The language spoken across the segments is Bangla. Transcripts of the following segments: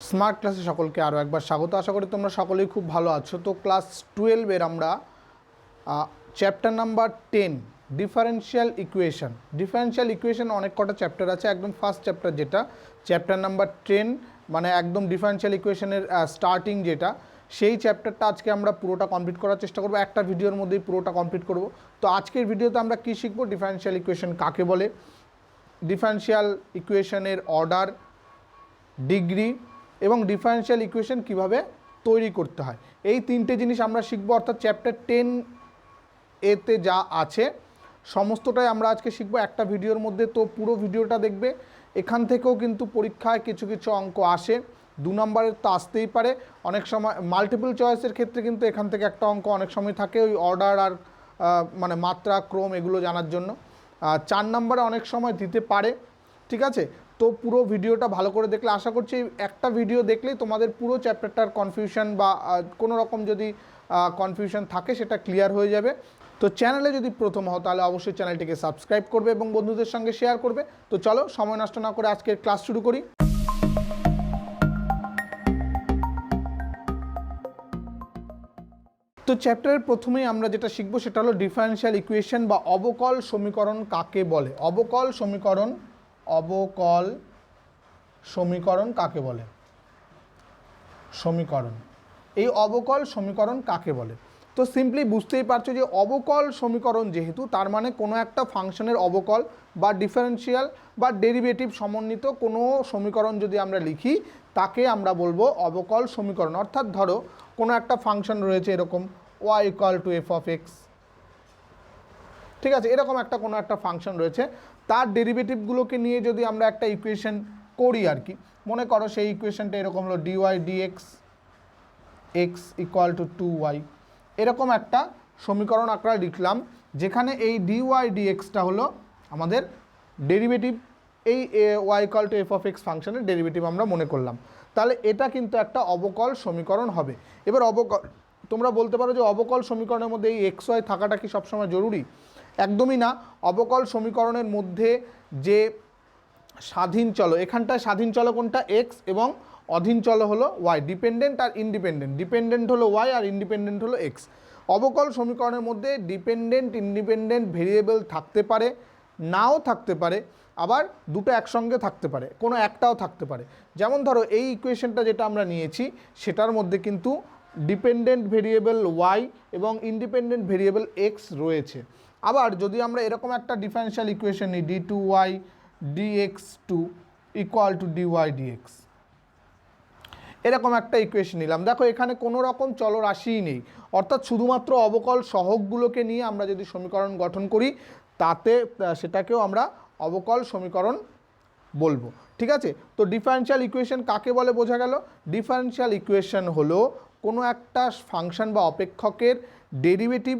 স্মার্ট ক্লাসে সকলকে আরও একবার স্বাগত। আশা করি তোমরা সকলেই খুব ভালো আছো। তো ক্লাস 12-এর আমরা চ্যাপ্টার নাম্বার 10 ডিফারেন্সিয়াল ইকুয়েশন অনেক কটা চ্যাপ্টার আছে। একদম ফার্স্ট চ্যাপ্টার যেটা চ্যাপ্টার নাম্বার 10, মানে একদম ডিফারেন্সিয়াল ইকুয়েশনের স্টার্টিং যেটা, সেই চ্যাপ্টারটা আজকে আমরা পুরোটা কমপ্লিট করার চেষ্টা করবো। একটা ভিডিওর মধ্যেই পুরোটা কমপ্লিট করব। তো আজকের ভিডিওতে আমরা কী শিখবো, ডিফারেন্সিয়াল ইকুয়েশন কাকে বলে, ডিফারেন্সিয়াল ইকুয়েশনের অর্ডার, ডিগ্রি এবং ডিফারেন্সিয়াল ইকুয়েশন কিভাবে তৈরি করতে হয়, এই তিনটে জিনিস আমরা শিখবো। অর্থাৎ চ্যাপ্টার 10-এতে যা আছে সমস্তটাই আমরা আজকে শিখবো একটা ভিডিওর মধ্যে। তো পুরো ভিডিওটা দেখবে। এখান থেকেও কিন্তু পরীক্ষায় কিছু কিছু অঙ্ক আসে, 2 নম্বরের তো আসতেই পারে। অনেক সময় মাল্টিপল চয়েসের ক্ষেত্রে কিন্তু এখান থেকে একটা অঙ্ক অনেক সময় থাকে, ওই অর্ডার আর মানে মাত্রা, ক্রম এগুলো জানার জন্য। 4 নম্বরে অনেক সময় দিতে পারে। ঠিক আছে, তো পুরো ভিডিওটা ভালো করে দেখলে আশা করছি একটা ভিডিও দেখলেই তোমাদের পুরো চ্যাপ্টারটার কনফিউশন বা কোনো রকম যদি কনফিউশন থাকে সেটা ক্লিয়ার হয়ে যাবে। তো চ্যানেলে যদি প্রথম হও তাহলে অবশ্যই চ্যানেলটিকে সাবস্ক্রাইব করবে এবং বন্ধুদের সঙ্গে শেয়ার করবে। তো চলো সময় নষ্ট না করে আজকের ক্লাস শুরু করি। তো চ্যাপ্টারের প্রথমেই আমরা যেটা শিখবো সেটা হলো ডিফারেন্সিয়াল ইকুয়েশন বা অবকল সমীকরণ কাকে বলে। অবকল সমীকরণ কাকে বলে? সমীকরণ, এই অবকল সমীকরণ কাকে বলে? তো সিম্পলি বুঝতেই পারছো যে অবকল সমীকরণ যেহেতু, তার মানে কোনো একটা ফাংশনের অবকল বা ডিফারেন্সিয়াল বা ডেরিভেটিভ সমন্বিত কোনো সমীকরণ যদি আমরা লিখি তাকে আমরা বলবো অবকল সমীকরণ। অর্থাৎ ধরো কোনো একটা ফাংশন রয়েছে এরকম y = f(x), ঠিক আছে, এরকম একটা কোনো একটা ফাংশন রয়েছে, তার ডেরিভেটিভগুলোকে নিয়ে যদি আমরা একটা ইকুয়েশন করি আর কি, মনে করো সেই ইকুয়েশনটা এরকম হলো dy dx x = 2y, এরকম একটা সমীকরণ আকারে লিখলাম, যেখানে এই dy dxটা হলো আমাদের ডেরিভেটিভ, এই y = f(x) ফাংশনের ডেরিভেটিভ আমরা মনে করলাম। তাহলে এটা কিন্তু একটা অবকল সমীকরণ হবে। এবার তোমরা বলতে পারো যে অবকল সমীকরণের মধ্যে এই এক্স ওয়াই থাকাটা কি সবসময় জরুরি? একদমই না। অবকল সমীকরণের মধ্যে যে স্বাধীন চল, এখানটায় স্বাধীন চল কোনটা? এক্স, এবং অধীন চল হলো ওয়াই। ডিপেন্ডেন্ট আর ইন্ডিপেন্ডেন্ট, ডিপেন্ডেন্ট হলো ওয়াই আর ইন্ডিপেন্ডেন্ট হলো এক্স। অবকল সমীকরণের মধ্যে ডিপেন্ডেন্ট ইন্ডিপেন্ডেন্ট ভেরিয়েবল থাকতে পারে, নাও থাকতে পারে, আবার দুটো একসঙ্গে থাকতে পারে, কোনো একটাও থাকতে পারে। যেমন ধরো এই ইকুয়েশনটা যেটা আমরা নিয়েছি সেটার মধ্যে কিন্তু ডিপেন্ডেন্ট ভেরিয়েবল ওয়াই এবং ইন্ডিপেন্ডেন্ট ভেরিয়েবল এক্স রয়েছে। আবার যদি আমরা এরকম একটা ডিফারেন্সিয়াল ইকুয়েশন নিই d2y dx2 = dy dx, এরকম একটা ইকুয়েশন নিলাম। দেখো এখানে কোনো রকম চলরাশিই নেই, অর্থাৎ শুধুমাত্র অবকল সহগগুলোকে নিয়ে আমরা যদি সমীকরণ গঠন করি তাতে সেটাকেও আমরা অবকল সমীকরণ বলবো। ঠিক আছে, তো ডিফারেন্সিয়াল ইকুয়েশন কাকে বলে বোঝা গেল। ডিফারেন্সিয়াল ইকুয়েশন হলো কোনো একটা ফাংশন বা অপেক্ষকের ডেরিভেটিভ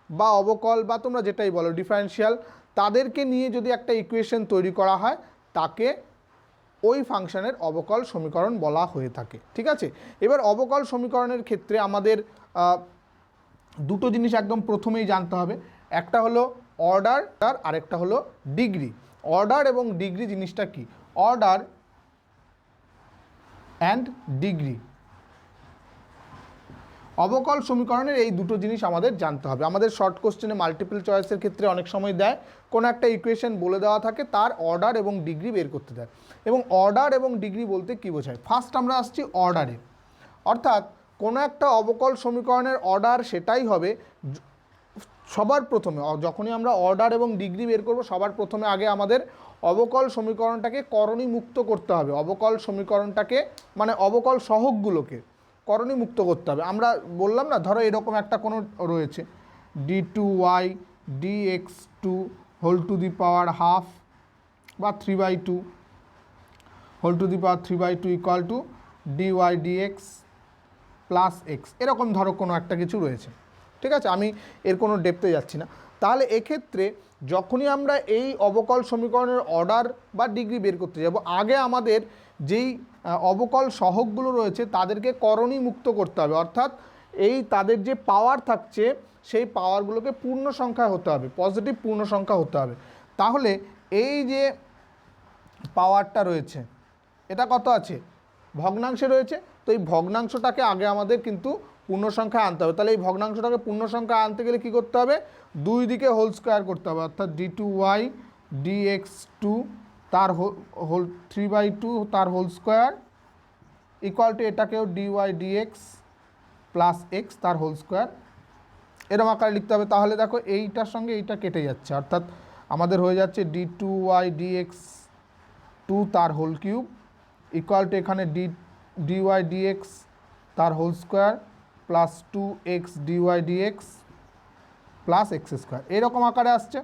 বা অবকল বা তোমরা যেটাই বলো ডিফারেন্সিয়াল, তাদেরকে নিয়ে যদি একটা ইকুয়েশন তৈরি করা হয় তাকে ওই ফাংশনের অবকল সমীকরণ বলা হয়ে থাকে। ঠিক আছে, এবার অবকল সমীকরণের ক্ষেত্রে আমাদের দুটো জিনিস একদম প্রথমেই জানতে হবে। একটা হলো অর্ডার আর একটা হলো ডিগ্রি। অর্ডার এবং ডিগ্রি জিনিসটা কি? অর্ডার অ্যান্ড ডিগ্রি, অবকল সমীকরণের এই দুটো জিনিস আমাদের জানতে হবে। আমাদের শর্ট কোশ্চেনে মাল্টিপল চয়েসের ক্ষেত্রে অনেক সময় দেয়, কোনো একটা ইকুয়েশন বলে দেওয়া থাকে, তার অর্ডার এবং ডিগ্রি বের করতে দেয়। এবং অর্ডার এবং ডিগ্রি বলতে কী বোঝায়? ফার্স্ট আমরা আসছি অর্ডারে, অর্থাৎ কোনো একটা অবকল সমীকরণের অর্ডার সেটাই হবে সবার প্রথমে, যখনই আমরা অর্ডার এবং ডিগ্রি বের করব সবার প্রথমে আগে আমাদের অবকল সমীকরণটাকে করণীমুক্ত করতে হবে। অবকল সমীকরণটাকে মানে অবকল সহগগুলোকে করণীমুক্ত করতে হবে। আমরা বললাম না, ধরো এরকম একটা কোনো রয়েছে d2y dx2 ½ বা 3/2 3/2 = dy dx + x, এরকম ধরো কোনো একটা কিছু রয়েছে। ঠিক আছে, আমি এর কোনো ডেপথে যাচ্ছি না। তাহলে এক্ষেত্রে যখনই আমরা এই অবকল সমীকরণের অর্ডার বা ডিগ্রি বের করতে যাব, আগে আমাদের যেই অবকল সহগগুলো রয়েছে তাদেরকে করণীমুক্ত করতে হবে। অর্থাৎ এই তাদের যে পাওয়ার থাকছে সেই পাওয়ারগুলোকে পূর্ণ সংখ্যা হতে হবে, পজিটিভ পূর্ণ সংখ্যা হতে হবে। তাহলে এই যে পাওয়ারটা রয়েছে এটা কত আছে? ভগ্নাংশে রয়েছে, তো এই ভগ্নাংশটাকে আগে আমাদের কিন্তু পূর্ণ সংখ্যায় আনতে হবে। তাহলে এই ভগ্নাংশটাকে পূর্ণ সংখ্যায় আনতে গেলে কী করতে হবে, দুই দিকে হোল স্কোয়ার করতে হবে, অর্থাৎ d2y dx2 তার হোল 3/2 তার হোল স্কোয়ার ইকুয়াল টু এটাকেও dy dx প্লাস এক্স তার হোল স্কোয়ার, এরকম আকারে লিখতে হবে। তাহলে দেখো এইটার সঙ্গে এইটা কেটে যাচ্ছে, অর্থাৎ আমাদের হয়ে যাচ্ছে d2y dx2 তার হোল কিউব ইকুয়াল টু এখানে dy dx তার whole square plus 2x dy dx plus X square, এইরকম আকারে আসছে।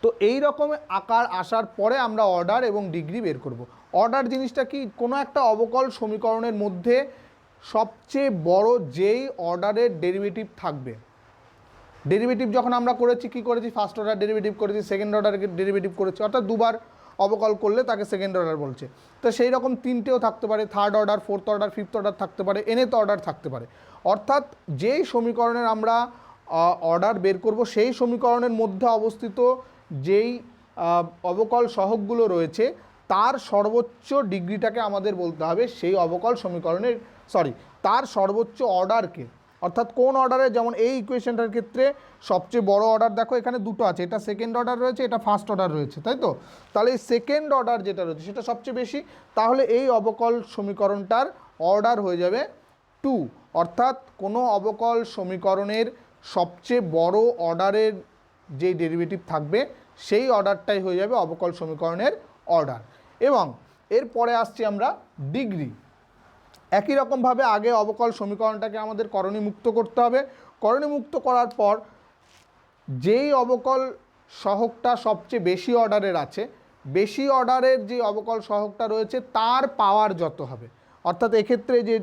তো এই রকম আকার আসার পরে আমরা অর্ডার এবং ডিগ্রি বের করব। অর্ডার জিনিসটা কি, কোনো একটা অবকল সমীকরণের মধ্যে সবচেয়ে বড় যেই অর্ডারের ডেরিভেটিভ থাকবে, ডেরিভেটিভ যখন আমরা করেছি কি করেছি, ফার্স্ট অর্ডার ডেরিভেটিভ করেছি, সেকেন্ড অর্ডার ডেরিভেটিভ করেছি, অর্থাৎ দুবার অবকল করলে তাকে সেকেন্ড অর্ডার বলছে। তো সেই রকম তিনটেও থাকতে পারে, third order, fourth order, fifth order থাকতে পারে, nth অর্ডার থাকতে পারে। অর্থাৎ যেই সমীকরণের আমরা অর্ডার বের করব সেই সমীকরণের মধ্যে অবস্থিত যেই অবকল সহগগুলো রয়েছে তার সর্বোচ্চ ডিগ্রিটাকে আমাদের বলতে হবে সেই অবকল সমীকরণের, তার সর্বোচ্চ অর্ডারকে। অর্থাৎ কোন অর্ডারে, যেমন এই ইকুয়েশনটার ক্ষেত্রে সবচেয়ে বড় অর্ডার দেখো এখানে দুটো আছে, এটা সেকেন্ড অর্ডার রয়েছে, এটা ফার্স্ট অর্ডার রয়েছে, তাই তো? তাহলে এই সেকেন্ড অর্ডার যেটা রয়েছে সেটা সবচেয়ে বেশি, তাহলে এই অবকল সমীকরণটার অর্ডার হয়ে যাবে 2। অর্থাৎ কোনো অবকল সমীকরণের সবচেয়ে বড় অর্ডারের যে ডেরিভেটিভ থাকবে সেই অর্ডারটাই হয়ে যাবে অবকল সমীকরণের অর্ডার। এবং এরপরে আসছি আমরা ডিগ্রি। একই রকমভাবে আগে অবকল সমীকরণটাকে আমাদের করণীমুক্ত করতে হবে। করণীমুক্ত করার পর যেই অবকল সহগটা সবচেয়ে বেশি অর্ডারের আছে, বেশি অর্ডারের যে অবকল সহগটা রয়েছে তার পাওয়ার যত হবে, অর্থাৎ এক্ষেত্রে যে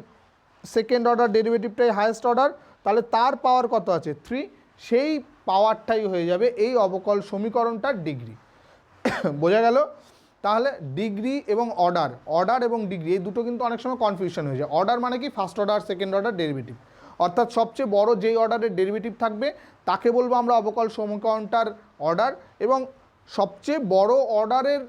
সেকেন্ড অর্ডার ডেরিভেটিভটাই হায়েস্ট অর্ডার, তাহলে তার পাওয়ার কত আছে 3, সেই পাওয়ারটাই হয়ে যাবে এই অবকল সমীকরণটার ডিগ্রি। বোঝা গেল? তাহলে ডিগ্রি এবং অর্ডার এবং ডিগ্রি এই দুটো কিন্তু অনেক সময় কনফিউশন হয়ে যায়। অর্ডার মানে কি, first order second order derivative, অর্থাৎ সবচেয়ে বড় যেই অর্ডারের ডেরিভেটিভ থাকবে তাকে বলবো আমরা অবকল সমীকরণটার অর্ডার, এবং সবচেয়ে বড় অর্ডারের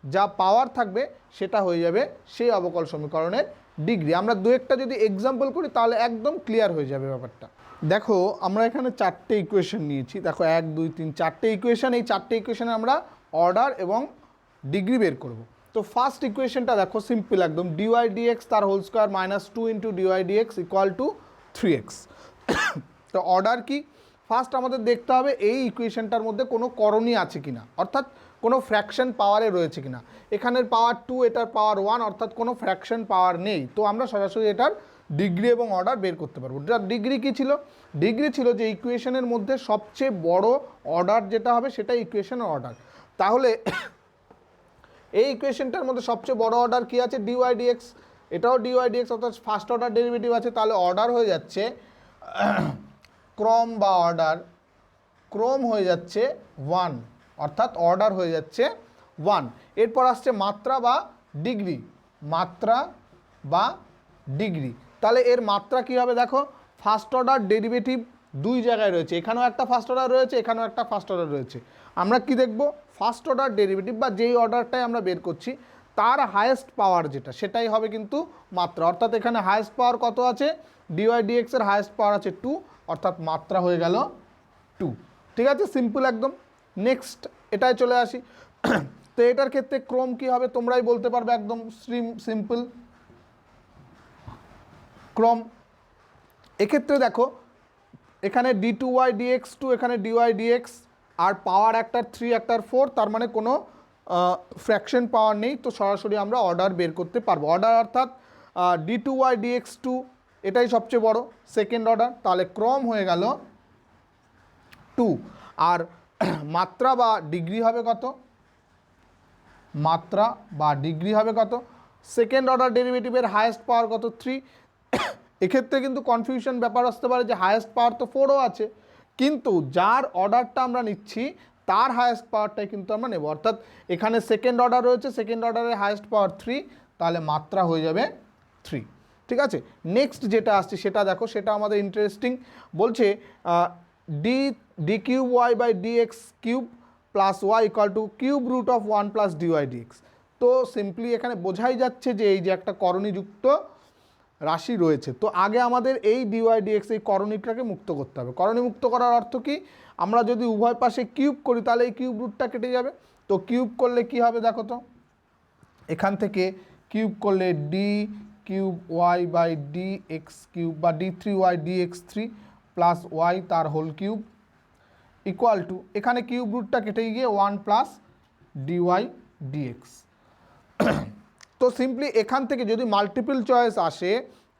যা পাওয়ার থাকবে সেটা হয়ে যাবে সেই অবকল সমীকরণের ডিগ্রি। আমরা দু একটা যদি এক্সাম্পল করি তাহলে একদম ক্লিয়ার হয়ে যাবে ব্যাপারটা। দেখো আমরা এখানে চারটে ইকুয়েশন নিয়েছি, দেখো 1 2 3 চারটে ইকুয়েশন, এই চারটে ইকুয়েশনে আমরা অর্ডার এবং ডিগ্রি বের করব। তো ফার্স্ট ইকুয়েশনটা দেখো সিম্পল একদম, dy dx তার whole square minus 2 into dy dx equal to 3x। তো অর্ডার কি, ফার্স্ট আমাদের দেখতে হবে এই ইকুয়েশনটার মধ্যে কোনো করণী আছে কিনা, অর্থাৎ কোনো ফ্র্যাকশন পাওয়ারে রয়েছে কিনা। এখানের পাওয়ার 2, এটার পাওয়ার 1, অর্থাৎ কোনো ফ্র্যাকশন পাওয়ার নেই। তো আমরা সরাসরি এটার ডিগ্রি এবং অর্ডার বের করতে পারবো। যার ডিগ্রি কী ছিল, ডিগ্রি ছিল যে ইকুয়েশনের মধ্যে সবচেয়ে বড় অর্ডার যেটা হবে সেটা ইকুয়েশনের অর্ডার। তাহলে এই ইকুয়েশনটার মধ্যে সবচেয়ে বড় অর্ডার কী আছে, dy dx, এটাও dy dx, অর্থাৎ ফার্স্ট অর্ডার ডেরিভেটিভ আছে, তাহলে অর্ডার হয়ে যাচ্ছে ক্রম বা অর্ডার, ক্রম হয়ে যাচ্ছে 1, অর্থাৎ অর্ডার হয়ে যাচ্ছে 1। এরপর আসছে মাত্রা বা ডিগ্রি, মাত্রা বা ডিগ্রি। তাহলে এর মাত্রা কী হবে, দেখো ফার্স্ট অর্ডার ডেরিভেটিভ দুই জায়গায় রয়েছে, এখানেও একটা ফার্স্ট অর্ডার রয়েছে, এখানেও একটা ফার্স্ট অর্ডার রয়েছে। আমরা কি দেখব, ফার্স্ট অর্ডার ডেরিভেটিভ বা যেই অর্ডারটাই আমরা বের করছি তার হায়েস্ট পাওয়ার যেটা সেটাই হবে কিন্তু মাত্রা। অর্থাৎ এখানে হায়েস্ট পাওয়ার কত আছে, dy dx এর হায়েস্ট পাওয়ার আছে 2, অর্থাৎ মাত্রা হয়ে গেল 2। ঠিক আছে, সিম্পল একদম। নেক্সট এটাই চলে আসি। তো এটার ক্ষেত্রে ক্রম কি হবে তোমরাই বলতে পারবে, একদম সিম্পল ক্রম। এক্ষেত্রে দেখো এখানে d2y dx2, এখানে dy dx, আর পাওয়ার একটার 3 একটার 4, তার মানে কোনো ফ্র্যাকশন পাওয়ার নেই। তো সরাসরি আমরা অর্ডার বের করতে পারবো। অর্ডার অর্থাৎ d2y dx2 এটাই সবচেয়ে বড় সেকেন্ড অর্ডার, তাহলে ক্রম হয়ে গেল 2। আর মাত্রা বা ডিগ্রি হবে কত, মাত্রা বা ডিগ্রি হবে কত, সেকেন্ড অর্ডার ডেরিভেটিভের হায়েস্ট পাওয়ার কত 3। এক্ষেত্রে কিন্তু কনফিউশন ব্যাপার আসতে পারে যে হায়েস্ট পাওয়ার তো 4ও আছে, কিন্তু যার অর্ডারটা আমরা নিচ্ছি তার হায়েস্ট পাওয়ারটাই কিন্তু আমরা নেব। অর্থাৎ এখানে সেকেন্ড অর্ডার রয়েছে, সেকেন্ড অর্ডারের হায়েস্ট পাওয়ার 3, তাহলে মাত্রা হয়ে যাবে 3। ঠিক আছে, নেক্সট যেটা আসছে সেটা দেখো, সেটা আমাদের ইন্টারেস্টিং। বলছে d cube y by dx cube plus y equal to cube root of 1 plus dy dx। তো সিম্পলি এখানে বোঝাই যাচ্ছে যে এই যে একটা করণীযুক্ত রাশি রয়েছে, তো আগে আমাদের এই ডিওয়াই ডিএক্স এই করণীটাকে মুক্ত করতে হবে। করণী মুক্ত করার অর্থ কি, আমরা যদি উভয় পাশে কিউব করি তাহলে এই কিউব রুটটা কেটে যাবে। তো কিউব করলে কি হবে দেখো তো, এখান থেকে কিউব করলে D cube Y by D X cube বা d3y dx3 প্লাস ওয়াই তার হোল কিউব ইকুয়াল টু, এখানে কিউব রুটটা কেটে গিয়ে 1 প্লাস ডিওয়াই ডিএক্স। তো সিম্পলি এখান থেকে যদি মাল্টিপল চয়েস আসে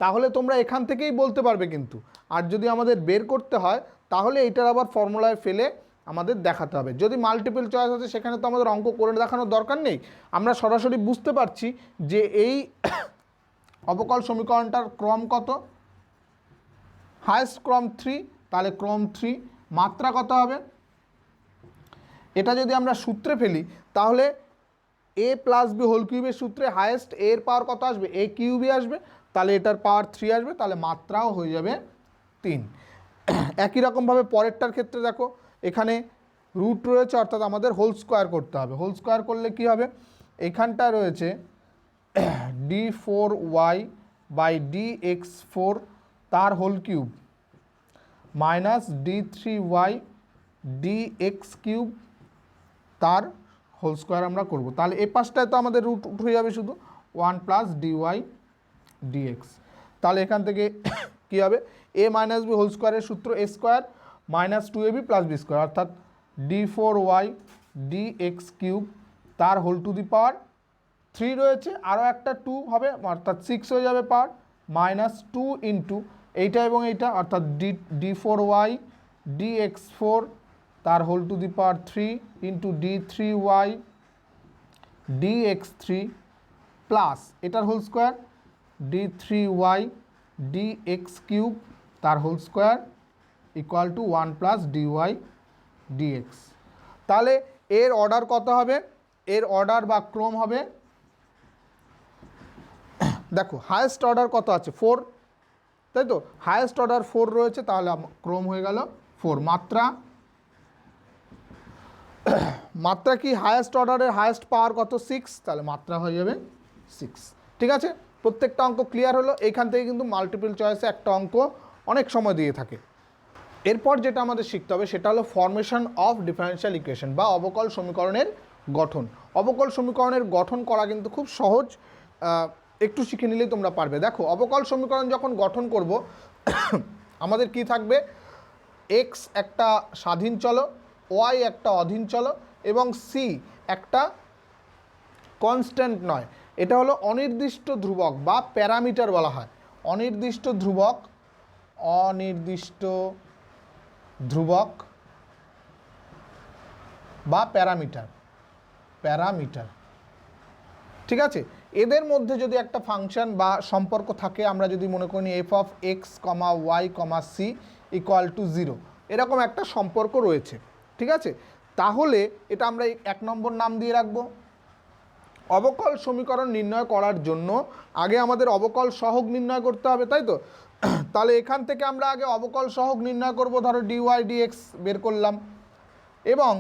তাহলে তোমরা এখান থেকেই বলতে পারবে কিন্তু, আর যদি আমাদের বের করতে হয় তাহলে এটার আবার ফর্মুলায় ফেলে আমাদের দেখাতে হবে। যদি মাল্টিপল চয়েস আছে সেখানে তো আমাদের অঙ্ক করে দেখানোর দরকার নেই, আমরা সরাসরি বুঝতে পারছি যে এই অবকল সমীকরণটার ক্রম কত, হায়েস্ট ক্রম 3, তাহলে ক্রম 3, মাত্রা কত হবে, এটা যদি আমরা সূত্রে ফেলি তাহলে a প্লাস বি হোল কিউবের সূত্রে হায়েস্ট এর পাওয়ার কত আসবে, a কিউবই আসবে, তাহলে এটার পাওয়ার 3 আসবে, তাহলে মাত্রাও হয়ে যাবে 3। একই রকমভাবে পরেরটার ক্ষেত্রে দেখো, এখানে রুট রয়েছে অর্থাৎ আমাদের হোল স্কোয়ার করতে হবে। হোল স্কোয়ার করলে কি হবে, এখানটা রয়েছে d4y বাই dx4 তার whole cube minus d3y dx cube তার হোল স্কোয়ার আমরা করব, তাহলে এই পাশটায় তো আমাদের রুট হয়ে যাবে শুধু 1 প্লাস ডিওয়াই ডিএক্স। তাহলে এখান থেকে কী হবে, এ মাইনাস বি হোল স্কোয়ারের সূত্র a square minus 2ab plus b square অর্থাৎ d4y dx কিউব তার হোল টু দি পাওয়ার 3 রয়েছে, আরও একটা 2 হবে অর্থাৎ 6 হয়ে যাবে পাওয়ার মাইনাস 2 ইন্টু এইটা এবং এইটা অর্থাৎ d4y dx4 তার whole to the power 3 into d3y dx3 plus এটার whole square d3y dx cube তার whole square equal to 1 plus dy dx। তাহলে এর অর্ডার কত হবে, এর অর্ডার বা ক্রম হবে, দেখো হায়েস্ট অর্ডার কত আছে 4, তাই তো হায়েস্ট অর্ডার 4 রয়েছে, তাহলে ক্রম হয়ে গেল 4। মাত্রা কি হায়েস্ট অর্ডারের হায়েস্ট পাওয়ার কত 6, তাহলে মাত্রা হয়ে যাবে 6। ঠিক আছে, প্রত্যেকটা অঙ্ক ক্লিয়ার হলো। এখান থেকে কিন্তু মাল্টিপল চয়েসে একটা অঙ্ক অনেক সময় দিয়ে থাকে। এরপর যেটা আমাদের শিখতে হবে সেটা হলো ফর্মেশন অফ ডিফারেনশিয়াল ইকুয়েশন বা অবকল সমীকরণের গঠন। অবকল সমীকরণের গঠন করা কিন্তু খুব সহজ, একটু শিখে নিলেই তোমরা পারবে। দেখো অবকল সমীকরণ যখন গঠন করব আমাদের কি থাকবে, এক্স একটা স্বাধীন চলক, ওয়াই একটা অধীন চলক এবং সি একটা কনস্ট্যান্ট নয়, এটা হলো অনির্দিষ্ট ধ্রুবক বা প্যারামিটার বলা হয়। অনির্দিষ্ট ধ্রুবক বা প্যারামিটার। ঠিক আছে, এদের মধ্যে যদি একটা ফাংশন বা সম্পর্ক থাকে, আমরা যদি মনে করি F of X comma Y comma C equal to 0, এরকম একটা সম্পর্ক রয়েছে। ঠিক আছে, তাহলে এটা আমরা 1 নম্বর নাম দিয়ে রাখবো। অবকল সমীকরণ নির্ণয় করার জন্য আগে আমাদের অবকল সহগ নির্ণয় করতে হবে, তাই তো। তাহলে এখান থেকে আমরা আগে অবকল সহগ নির্ণয় করব, ধরো ডিওয়াই ডিএক্স বের করলাম এবং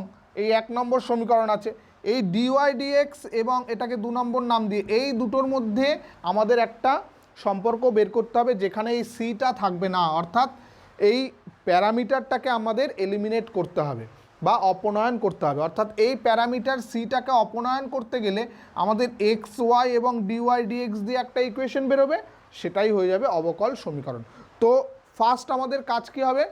এই 1 নম্বর সমীকরণ আছে, এই ডিওয়াই ডিএক্স এবং এটাকে 2 নম্বর নাম দিয়ে এই দুটোর মধ্যে আমাদের একটা সম্পর্ক বের করতে হবে যেখানে এই সিটা থাকবে না, অর্থাৎ এই প্যারামিটারটাকে আমাদের এলিমিনেট করতে হবে বা অপনয়ন করতে হবে। অর্থাৎ এই প্যারামিটার সিটাকে অপনয়ন করতে গেলে আমাদের এক্স ওয়াই এবং ডিওয়াই ডিএক্স দিয়ে একটা ইকুয়েশন বেরোবে, সেটাই হয়ে যাবে অবকল সমীকরণ। তো ফার্স্ট আমাদের কাজ কী হবে,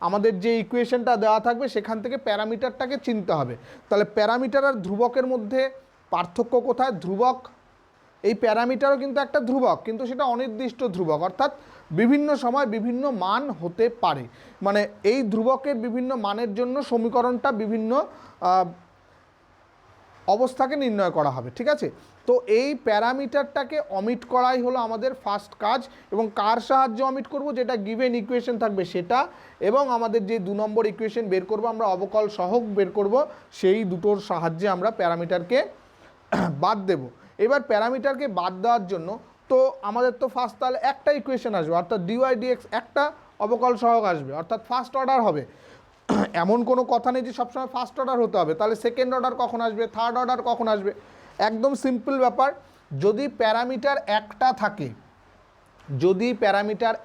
আমাদের যে ইকুয়েশনটা দেওয়া থাকবে সেখান থেকে প্যারামিটারটাকে চিনতে হবে। তাহলে প্যারামিটার আর ধ্রুবকের মধ্যে পার্থক্য কোথায়, ধ্রুবক এই প্যারামিটারও কিন্তু একটা ধ্রুবক, কিন্তু সেটা অনির্দিষ্ট ধ্রুবক, অর্থাৎ বিভিন্ন সময় বিভিন্ন মান হতে পারে। মানে এই ধ্রুবকের বিভিন্ন মানের জন্য সমীকরণটা বিভিন্ন অবস্থাকে নির্ণয় করা হবে। ঠিক আছে, তো এই প্যারামিটারটাকে অমিট করাই হলো আমাদের ফার্স্ট কাজ, এবং কার সাহায্যে অমিট করব, যেটা গিভেন ইকুয়েশন থাকবে সেটা, এবং আমাদের যে 2 নম্বর ইকুয়েশন বের করব আমরা অবকল সহগ বের করব, সেই দুটোর সাহায্যে আমরা প্যারামিটারকে বাদ দেব। এবার প্যারামিটারকে বাদ দেওয়ার জন্য তো আমাদের তো ফার্স্ট তাহলে একটা ইকুয়েশন আসবে, অর্থাৎ ডিওয়াই ডিএক্স একটা অবকল সহগ আসবে, অর্থাৎ ফার্স্ট অর্ডার হবে। এমন কোনো কথা নেই যে সবসময় ফার্স্ট অর্ডার হতে হবে, তাহলে সেকেন্ড অর্ডার কখন আসবে, থার্ড অর্ডার কখন আসবে। একদম সিম্পল ব্যাপার। যদি প্যারামিটার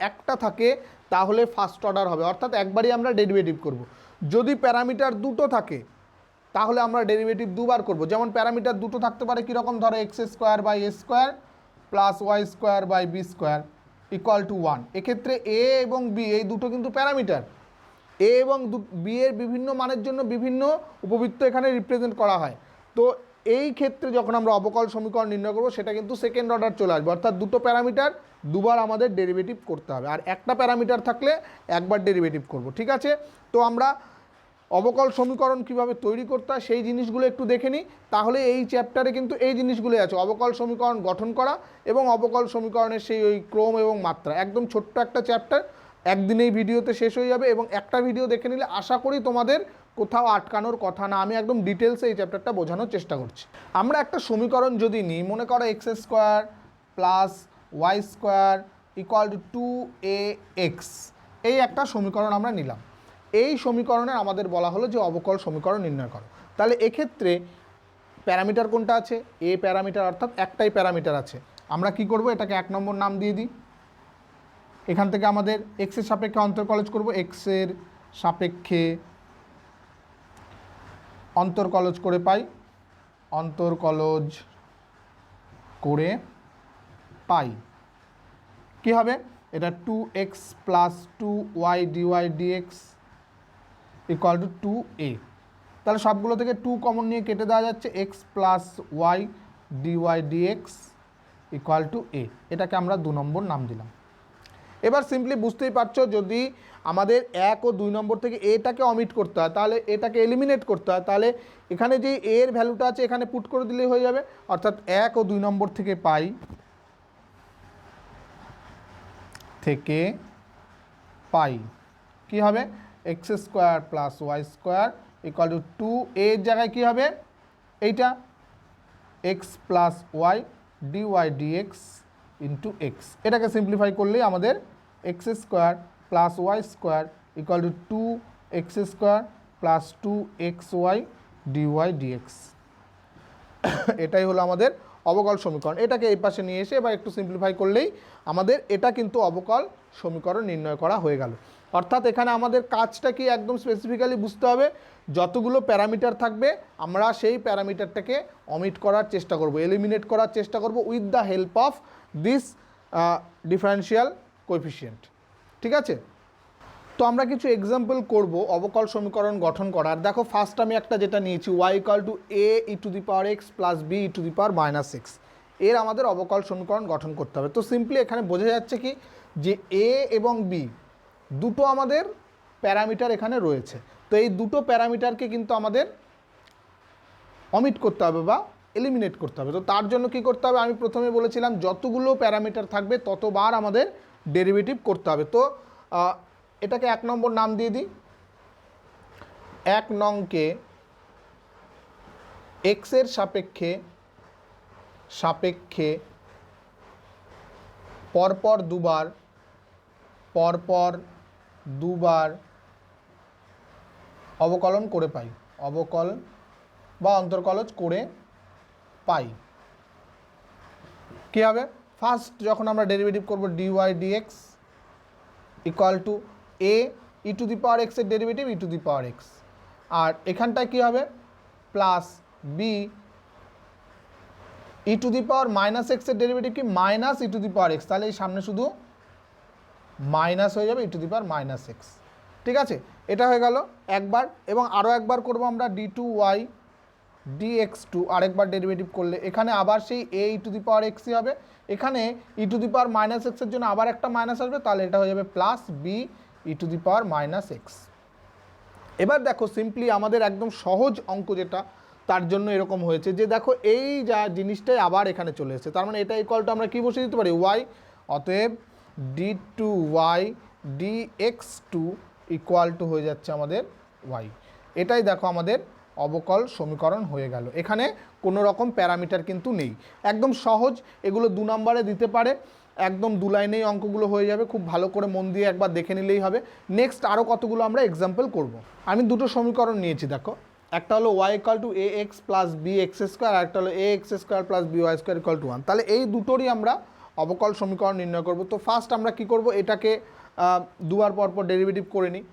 একটা থাকে তাহলে ফার্স্ট অর্ডার হবে, অর্থাৎ একবারই আমরা ডেরিভেটিভ করব। যদি প্যারামিটার দুটো থাকে তাহলে আমরা ডেরিভেটিভ দুবার করব। যেমন প্যারামিটার দুটো থাকতে পারে কীরকম, ধরো X square by A square plus Y square by B square equal to 1। এক্ষেত্রে এ এবং বি এই দুটো কিন্তু প্যারামিটার। এ এবং বি এর বিভিন্ন মানের জন্য বিভিন্ন উপবৃত্ত এখানে রিপ্রেজেন্ট করা হয়। তো এই ক্ষেত্রে যখন আমরা অবকল সমীকরণ নির্ণয় করব সেটা কিন্তু সেকেন্ড অর্ডার চলে আসবে, অর্থাৎ দুটো প্যারামিটার দুবার আমাদের ডেরিভেটিভ করতে হবে, আর একটা প্যারামিটার থাকলে একবার ডেরিভেটিভ করব। ঠিক আছে, তো আমরা অবকল সমীকরণ কিভাবে তৈরি করতে হয় সেই জিনিসগুলো একটু দেখে নিই। তাহলে এই চ্যাপ্টারে কিন্তু এই জিনিসগুলো আছে, অবকল সমীকরণ গঠন করা এবং অবকল সমীকরণের সেই ওই ক্রম এবং মাত্রা। একদম ছোট্ট একটা চ্যাপ্টার, একদিনেই ভিডিওতে শেষ হয়ে যাবে, এবং একটা ভিডিও দেখে নিলে আশা করি তোমাদের কোথাও আটকানোর কথা না। আমি একদম ডিটেলসে এই চ্যাপ্টারটা বোঝানোর চেষ্টা করছি। আমরা একটা সমীকরণ যদি নিই, মনে করো X square plus Y square equal to 2ax, এই একটা সমীকরণ আমরা নিলাম। এই সমীকরণে আমাদের বলা হলো যে অবকল সমীকরণ নির্ণয় করো। তাহলে এক্ষেত্রে প্যারামিটার কোনটা আছে? এ প্যারামিটার, অর্থাৎ একটাই প্যারামিটার আছে। আমরা কি করব, এটাকে 1 নম্বর নাম দিয়ে দিই। এখান থেকে আমাদের এক্সের সাপেক্ষে অন্তর্কলজ করব, এক্সের সাপেক্ষে অন্তর্কলজ করে পাই, অন্তর্কলজ করে পাই কি হবে, এটা 2x প্লাস 2y dy dx equal to 2a। তাহলে সবগুলো থেকে 2 কমন নিয়ে কেটে দেওয়া যাচ্ছে, x plus y dy dx equal two a। এটাকে আমরা 2 নম্বর নাম দিলাম। এবার সিম্পলি বুঝতেই পারছো, যদি আমাদের 1 ও 2 নম্বর থেকে এটাকে অমিট করতে হয়, তাহলে এটাকে এলিমিনেট করতে হয়, তাহলে এখানে যে এর ভ্যালুটা আছে এখানে পুট করে দিলেই হয়ে যাবে। অর্থাৎ 1 ও 2 নম্বর থেকে পাই কি হবে, X square plus Y square equal to 2a এর জায়গায় কী হবে, এইটা X plus Y D Y D X into X. এটাকে সিম্পলিফাই করলেই আমাদের X square plus Y square equal to 2x square plus 2xy dy dx. এটাই হলো আমাদের অবকল সমীকরণ। এটাকে এই পাশে নিয়ে এসে এবার একটু সিম্পলিফাই করলেই আমাদের এটা কিন্তু অবকল সমীকরণ নির্ণয় করা হয়ে গেল। অর্থাৎ এখানে আমাদের কাজটা কি একদম স্পেসিফিক্যালি বুঝতে হবে, যতগুলো প্যারামিটার থাকবে আমরা সেই প্যারামিটারটাকে অমিট করার চেষ্টা করব, এলিমিনেট করার চেষ্টা করব with the help of this differential coefficient. ঠিক আছে, তো আমরা কিছু এক্সাম্পল করব অবকল সমীকরণ গঠন করার। দেখো ফার্স্ট আমি একটা যেটা নিয়েছি y equal two a E to the power x plus b E to the power minus x, এর আমাদের অবকল সমীকরণ গঠন করতে হবে। তো সিম্পলি এখানে বোঝা যাচ্ছে কি যে a এবং b দুটো আমাদের প্যারামিটার এখানে রয়েছে। তো এই দুটো প্যারামিটারকে কিন্তু আমাদের অমিট করতে হবে বা এলিমিনেট করতে হবে। তো তার জন্য কি করতে হবে, আমি প্রথমে বলেছিলাম যতগুলো প্যারামিটার থাকবে ততবার আমাদের ডেরিভেটিভ করতে হবে। তো এটাকে 1 নম্বর নাম দিয়ে দিই। 1 নংকে এক্স এর সাপেক্ষে পরপর দুবার অবকলন করে পাই, অবকল বা অন্তর্কলজ করে পাই। কী হবে, ফার্স্ট যখন আমরা ডেরিভেটিভ করব dy dx equal to a e to the power এক্সের derivative e to the power x, আর এখানটায় কী হবে plus B E to the power minus এক্সের ডেরিভেটিভ কি minus e to the power x, তাহলে এই সামনে শুধু মাইনাস হয়ে যাবে e to the power minus x. ঠিক আছে, এটা হয়ে গেল একবার, এবং আরও একবার করব আমরা D two Y D X two, আরেকবার ডেরিভেটিভ করলে এখানে আবার সেই এ ই টু দি পাওয়ার এক্সই হবে, এখানে ই টু দি পাওয়ার মাইনাস এক্সের জন্য আবার একটা মাইনাস আসবে, তাহলে এটা হয়ে যাবে plus B E to the power minus X. এবার দেখো সিম্পলি আমাদের একদম সহজ অঙ্ক যেটা, তার জন্য এরকম হয়েছে যে দেখো এই যা জিনিসটাই আবার এখানে চলে এসেছে, তার মানে এটা ইকুয়াল টু আমরা কী বসিয়ে দিতে পারি ওয়াই, অতএব D two Y D X two equal to হয়ে যাচ্ছে আমাদের ওয়াই। এটাই দেখো আমাদের অবকল সমীকরণ হয়ে গেল। এখানে কোনো রকম প্যারামিটার কিন্তু নেই, একদম সহজ। এগুলো 2 নম্বরে দিতে পারে, একদম 2 লাইনেই অঙ্কগুলো হয়ে যাবে, খুব ভালো করে মন দিয়ে একবার দেখে নিলেই হবে। নেক্সট আরও কতগুলো আমরা এক্সাম্পল করব। আমি দুটো সমীকরণ নিয়েছি, দেখো একটা হলো y equal to a x plus b x square, আর একটা হলো a x square plus b y square equal to 1। তাহলে এই দুটোরই আমরা অবকল সমীকরণ নির্ণয় করব। তো ফার্স্ট আমরা কি করব, এটাকে দুবার পর পর ডেরিভেটিভ করে নিই।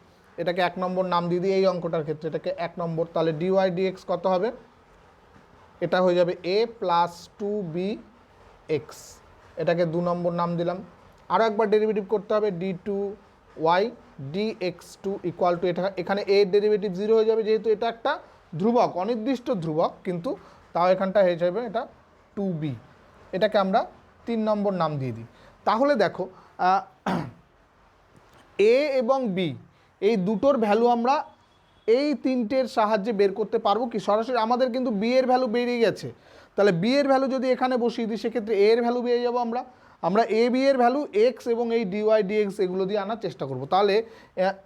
এটাকে 1 নম্বর নাম দিয়ে দিই এই অঙ্কটার ক্ষেত্রে, এটাকে 1 নম্বর। তাহলে ডিওয়াই ডিএক্স কত হবে, এটা হয়ে যাবে এ প্লাস 2b এক্স, এটাকে 2 নম্বর নাম দিলাম। আরও একবার ডেরিভেটিভ করতে হবে, d2y dx2 ইকুয়াল টু, এটা এখানে a ডেরিভেটিভ 0 হয়ে যাবে, যেহেতু এটা একটা ধ্রুবক, অনির্দিষ্ট ধ্রুবক, কিন্তু তাও এখানটা হয়ে যাবে এটা 2b, এটাকে আমরা 3 নম্বর নাম দিয়ে দিই। তাহলে দেখো a এবং b এই দুটোর ভ্যালু আমরা এই তিনটের সাহায্যে বের করতে পারবো কি সরাসরি, আমাদের কিন্তু বি এর ভ্যালু বেরিয়ে গেছে। তাহলে বি এর ভ্যালু যদি এখানে বসিয়ে দিই, সেক্ষেত্রে এ এর ভ্যালু পেয়ে যাবো আমরা এ বি এর ভ্যালু এক্স এবং এই ডিওয়াই ডিএক্স এগুলো দিয়ে আনার চেষ্টা করব। তাহলে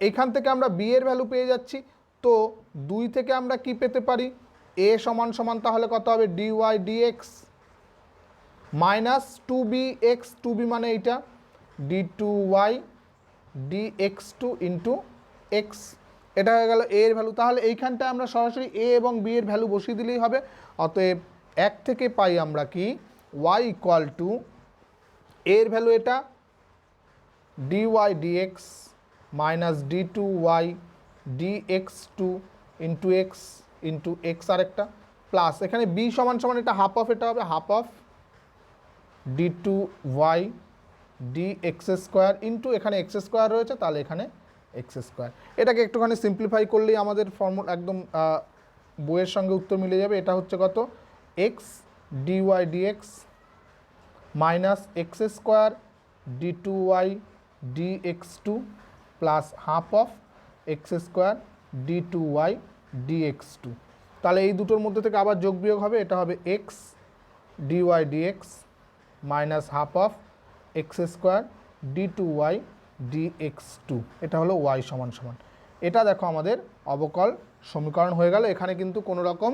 এইখান থেকে আমরা বি এর ভ্যালু পেয়ে যাচ্ছি। তো 2 থেকে আমরা কি পেতে পারি, এ সমান সমান তাহলে কত হবে, dy D X minus 2b x, 2b মানে এইটা, d2y dx2 ইন্টু এক্স, এটা হয়ে গেল এ এর ভ্যালু। তাহলে এইখানটা আমরা সরাসরি এ এবং বি এর ভ্যালু বসিয়ে দিলেই হবে। অতএব 1 থেকে পাই আমরা কি, y ইকুয়াল টু এর ভ্যালু এটা dy dx minus d2y dx2 into x আরেকটা, প্লাস এখানে b সমান সমান এটা হাফ অফ, এটা হবে half of d2y dx square into এখানে এক্স স্কোয়ার রয়েছে, তাহলে এখানে এক্স স্কোয়ার। এটাকে একটুখানি সিম্পলিফাই করলেই আমাদের ফর্মুলা একদম বইয়ের সঙ্গে উত্তর মিলে যাবে। এটা হচ্ছে কত, X D Y D X minus x square d2y dx2 plus half of X square d2y dx2। তাহলে এই দুটোর মধ্যে থেকে আবার যোগ বিয়োগ হবে, এটা হবে X D Y D X minus half of X square d2y dx2, এটা হলো y সমান সমান। এটা দেখো আমাদের অবকল সমীকরণ হয়ে গেল। এখানে কিন্তু কোনো রকম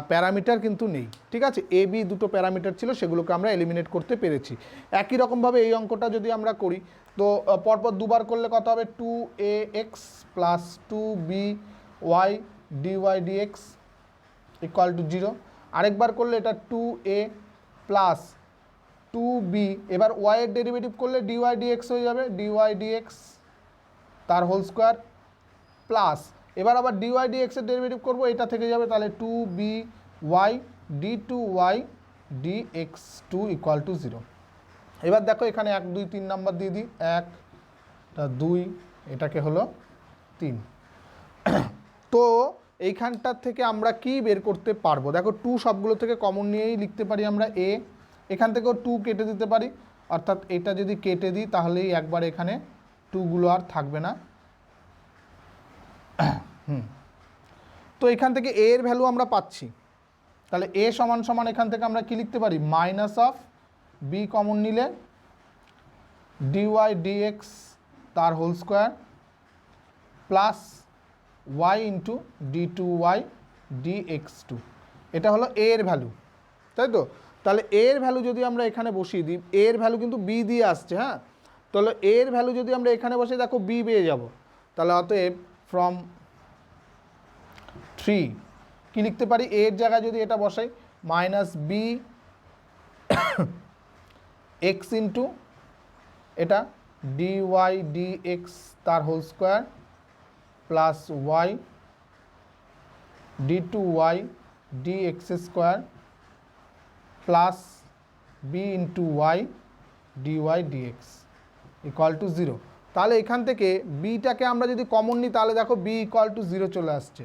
প্যারামিটার কিন্তু নেই, ঠিক আছে। এ বি দুটো প্যারামিটার ছিল, সেগুলোকে আমরা এলিমিনেট করতে পেরেছি। একই রকমভাবে এই অঙ্কটা যদি আমরা করি, তো পরপর দুবার করলে কত হবে, 2ax plus 2by dy dx equal to 0। আরেকবার করলে এটা 2a প্লাস 2b, এবার y এর ডেরিভেটিভ করলে dy dx হয়ে যাবে, dy dx তার হোল স্কোয়ার প্লাস, এবার আবার dy dx এর ডেরিভেটিভ করবো, এটা থেকে যাবে, তাহলে 2by d2y dx2 equal to 0। এবার দেখো এখানে 1 2 3 নাম্বার দিয়ে দিই, 1 2, এটাকে হলো 3। তো এইখানটার থেকে আমরা কি বের করতে পারবো, দেখো 2 সবগুলো থেকে কমন নিয়েই লিখতে পারি আমরা a, এখান থেকেও 2 কেটে দিতে পারি, অর্থাৎ এটা যদি কেটে দিই তাহলেই একবার এখানে 2গুলো আর থাকবে না। তো এখান থেকে a এর ভ্যালু আমরা পাচ্ছি, তাহলে a সমান সমান এখান থেকে আমরা কি লিখতে পারি, মাইনাস অফ b কমন নিলে dy dx তার whole square plus y into d2y dx2, এটা হলো a এর ভ্যালু, তাই তো। তাহলে a এর ভ্যালু যদি আমরা এখানে বসিয়ে দিই, a এর ভ্যালু কিন্তু b দিয়ে আসছে, হ্যাঁ। তাহলে a এর ভ্যালু যদি আমরা এখানে বসে দেখো b পেয়ে যাব। তাহলে অতএব ফ্রম 3 কি লিখতে পারি, a এর জায়গায় যদি এটা বসাই, মাইনাস b এক্স ইন্টু এটা dy dx তার whole square plus y d2y dx square plus b into y dy dx equal to 0। তাহলে এখান থেকে বিটাকে আমরা যদি কমন নিই, তাহলে দেখো b ইকুয়াল টু 0 চলে আসছে,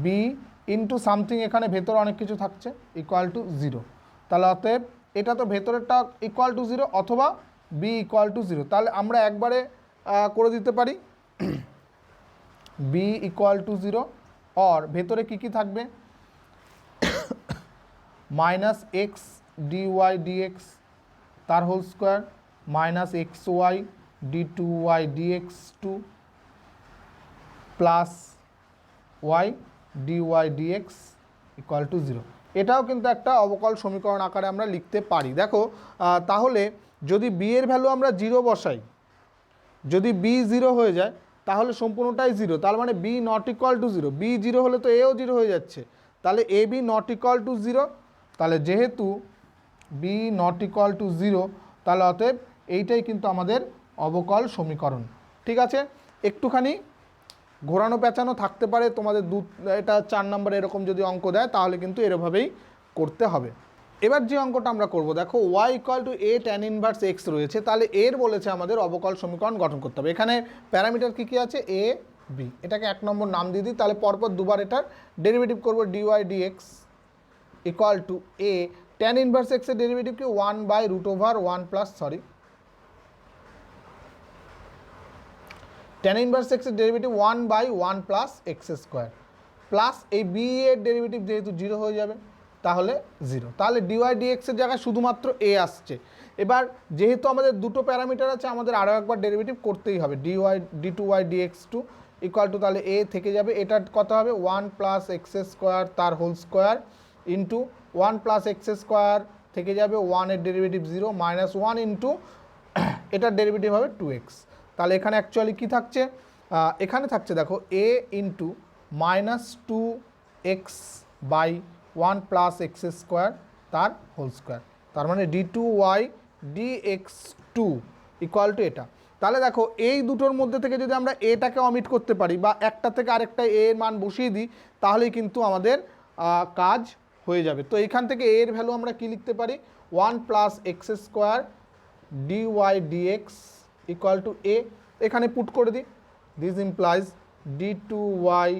b ইন্টু সামথিং, এখানে ভেতরে অনেক কিছু থাকছে, ইকুয়াল টু 0। তাহলে অতএব এটা তো ভেতরেরটা ইকুয়াল টু 0 অথবা b ইকুয়াল টু 0। তাহলে আমরা একবারে করে দিতে পারি b ইকুয়াল টু 0, और ভেতরে কি কি থাকবে, মাইনাস এক্স ডিওয়াই ডিএক্স তার whole square minus X Y d2y dx2 plus y dy dx equal to 0। এটাও কিন্তু একটা অবকল সমীকরণ আকারে আমরা লিখতে পারি। দেখো তাহলে যদি b এর ভ্যালু আমরা 0 বসাই, যদি b 0 হয়ে যায়, তাহলে সম্পূর্ণটাই জিরো, তার মানে B not equal to zero. B zero হলে তো এও জিরো হয়ে যাচ্ছে, তাহলে A B not equal to zero. তাহলে যেহেতু B not equal to zero, তাহলে অতএব এইটাই কিন্তু আমাদের অবকল সমীকরণ। ঠিক আছে, একটুখানি ঘোরানো পেঁচানো থাকতে পারে তোমাদের এটা 4 নম্বর এরকম যদি অঙ্ক দেয় তাহলে কিন্তু এরভাবেই করতে হবে। এবার যে অঙ্কটা আমরা করব, দেখো y equal two a tan inverse x রয়েছে, তাহলে এর বলেছে আমাদের অবকল সমীকরণ গঠন করতে হবে। এখানে প্যারামিটার কী কী আছে, a b, এটাকে 1 নম্বর নাম দিয়ে দিই, তাহলে পরপর দুবার এটার ডেরিভেটিভ করব, dy dx equal two a tan inverse x এর ডেরিভেটিভ কি 1/√1 প্লাস tan ইনভার্স x এর derivative 1/1 plus X square, plus এই b এর ডেরিভেটিভ যেহেতু জিরো হয়ে যাবে তাহলে জিরো, তাহলে dy dx এর জায়গায় শুধুমাত্র a আসছে। এবার যেহেতু আমাদের দুটো প্যারামিটার আছে, আমাদের আরও একবার ডেরিভেটিভ করতেই হবে, d2y dx2 ইকুয়াল টু, তাহলে a থেকে যাবে, এটা কত হবে 1 প্লাস এক্স স্কোয়ার তার whole square into 1 plus X square থেকে যাবে 1 এর ডেরিভেটিভ 0 মাইনাস 1 ইন্টু এটার ডেরিভেটিভ হবে 2x। তাহলে এখানে অ্যাকচুয়ালি কী থাকছে, এখানে থাকছে দেখো a into minus 2x by 1 plus X square তার হোল স্কোয়ার, তার মানে d2y dx2 ইকুয়াল টু এটা। তাহলে দেখো এই দুটোর মধ্যে থেকে যদি আমরা এটাকে অমিট করতে পারি বা একটা থেকে আরেকটা এ এর মান বসিয়ে দিই, তাহলেই কিন্তু আমাদের কাজ হয়ে যাবে। তো এখান থেকে এর ভ্যালু আমরা কি লিখতে পারি, 1 plus X square dy dx equal two a, এখানে পুট করে দিই, this implies d2y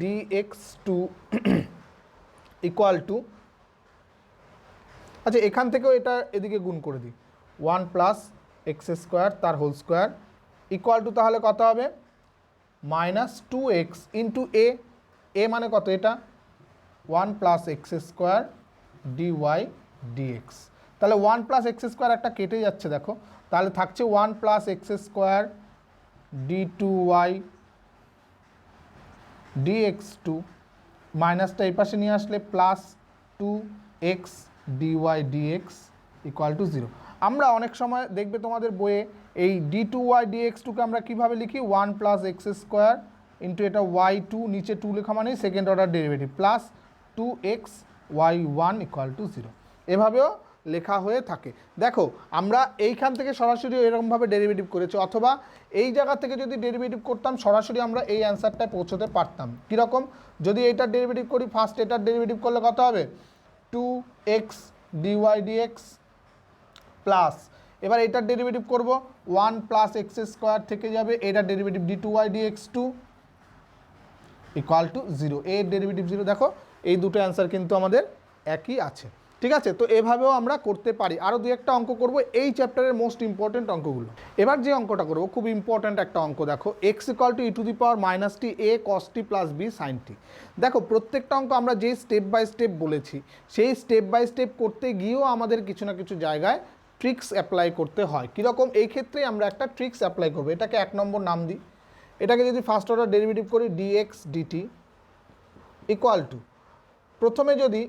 dx2 equal to, আচ্ছা এখান থেকেও এটা এদিকে গুণ করে দিই, 1 প্লাস এক্স স্কোয়ার তার হোল স্কোয়ার ইকুয়াল টু, তাহলে কত হবে মাইনাস 2x ইন্টু এ মানে কত, এটা 1 plus X square dy dx, তাহলে 1 প্লাস এক্স স্কোয়ার একটা কেটে যাচ্ছে দেখো, তাহলে থাকছে 1 plus X square d2y dx2 মাইনাসটা এই পাশে নিয়ে আসলে plus 2x dy dx equal to 0। আমরা অনেক সময় দেখবে তোমাদের বইয়ে এই d2y dx2কে আমরা কীভাবে লিখি, 1 প্লাস এক্স স্কোয়ার ইন্টু এটা y2, নিচে 2 লেখা মানে second order derivative, plus 2x y1 equal to 0, এভাবেও লেখা হয়ে থাকে। দেখো আমরা এইখান থেকে সরাসরি এরকমভাবে ডেরিভেটিভ করেছি, অথবা এই জায়গা থেকে যদি ডেরিভেটিভ করতাম সরাসরি আমরা এই অ্যান্সারটায় পৌঁছতে পারতাম। কীরকম, যদি এইটার ডেরিভেটিভ করি, ফার্স্ট এটার ডেরিভেটিভ করলে কত হবে 2x dy dx প্লাস, এবার এটার ডেরিভেটিভ করব 1 প্লাস এক্স স্কোয়ার থেকে যাবে এটার derivative d2y dx2 equal to 0, এর ডেরিভেটিভ 0। দেখো এই দুটো অ্যান্সার কিন্তু আমাদের একই আছে। ঠিক আছে, তো এভাবেও আমরা করতে পারি। আরও দু একটা অঙ্ক করব এই চ্যাপ্টারের মোস্ট ইম্পর্টেন্ট অঙ্কগুলো। এবার যে অঙ্কটা করব খুব ইম্পর্ট্যান্ট একটা অঙ্ক, দেখো x equal to e to the power minus t A cos t plus B sine t. দেখো প্রত্যেকটা অঙ্ক আমরা যেই স্টেপ বাই স্টেপ বলেছি, সেই স্টেপ বাই স্টেপ করতে গিয়েও আমাদের কিছু না কিছু জায়গায় ট্রিক্স অ্যাপ্লাই করতে হয়। কীরকম, এই ক্ষেত্রে আমরা একটা ট্রিক্স অ্যাপ্লাই করবো, এটাকে 1 নম্বর নাম দিই, এটাকে যদি ফার্স্ট অর্ডার ডেরিভেটিভ করি dx dt ইকুয়াল টু, প্রথমে যদি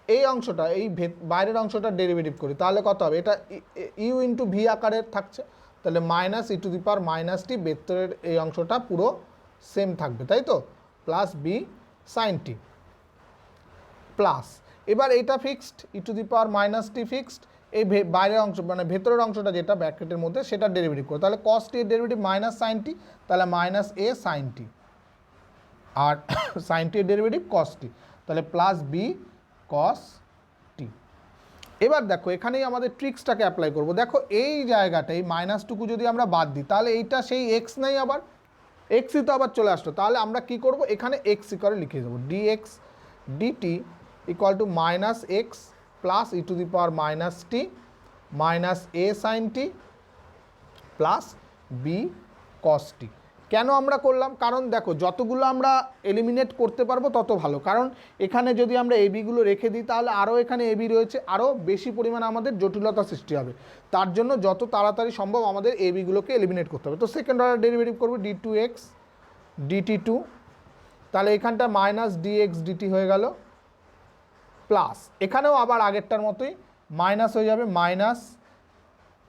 এই অংশটা এই বাইরের অংশটা ডেরিভেটিভ করি তাহলে কত হবে, এটা ইউ ইন্টু ভি আকারের থাকছে, তাহলে minus e to the power minus t, ভেতরের এই অংশটা পুরো সেম থাকবে তাই তো, plus B sine t plus, এবার এইটা fixed e to the power minus t fixed, এই বাইরের অংশ মানে ভেতরের অংশটা যেটা ব্র্যাকেটের মধ্যে সেটা ডেরিভেটিভ করে, তাহলে কস টি এর ডেরিভেটিভ মাইনাস সাইন টি, তাহলে minus A sine T, R sign টি এর ডেরিভেটিভ কস টি, তাহলে প্লাস বি কস টি। এবার দেখো এখানেই আমাদের ট্রিক্সটাকে অ্যাপ্লাই করব। দেখো এই জায়গাটাই মাইনাসটুকু যদি আমরা বাদ দিই তাহলে এইটা সেই এক্স নাই, আবার এক্সই তো আবার চলে আসলো, তাহলে আমরা কি করব, এখানে এক্স করে লিখে দেবো, dx dt equal to minus x plus e to the power minus t minus A sine t plus B cos t. কেন আমরা করলাম, কারণ দেখো যতগুলো আমরা এলিমিনেট করতে পারবো তত ভালো, কারণ এখানে যদি আমরা এবিগুলো রেখে দিই তাহলে আরও এখানে এবি রয়েছে, আরও বেশি পরিমাণে আমাদের জটিলতা সৃষ্টি হবে, তার জন্য যত তাড়াতাড়ি সম্ভব আমাদের এবিগুলোকে এলিমিনেট করতে হবে। তো সেকেন্ড অর্ডার ডেরিভেটিভ করবো D two x DT two, তাহলে এখানটা মাইনাস ডিএক্স ডিটি হয়ে গেল, প্লাস এখানেও আবার আগেরটার মতোই মাইনাস হয়ে যাবে minus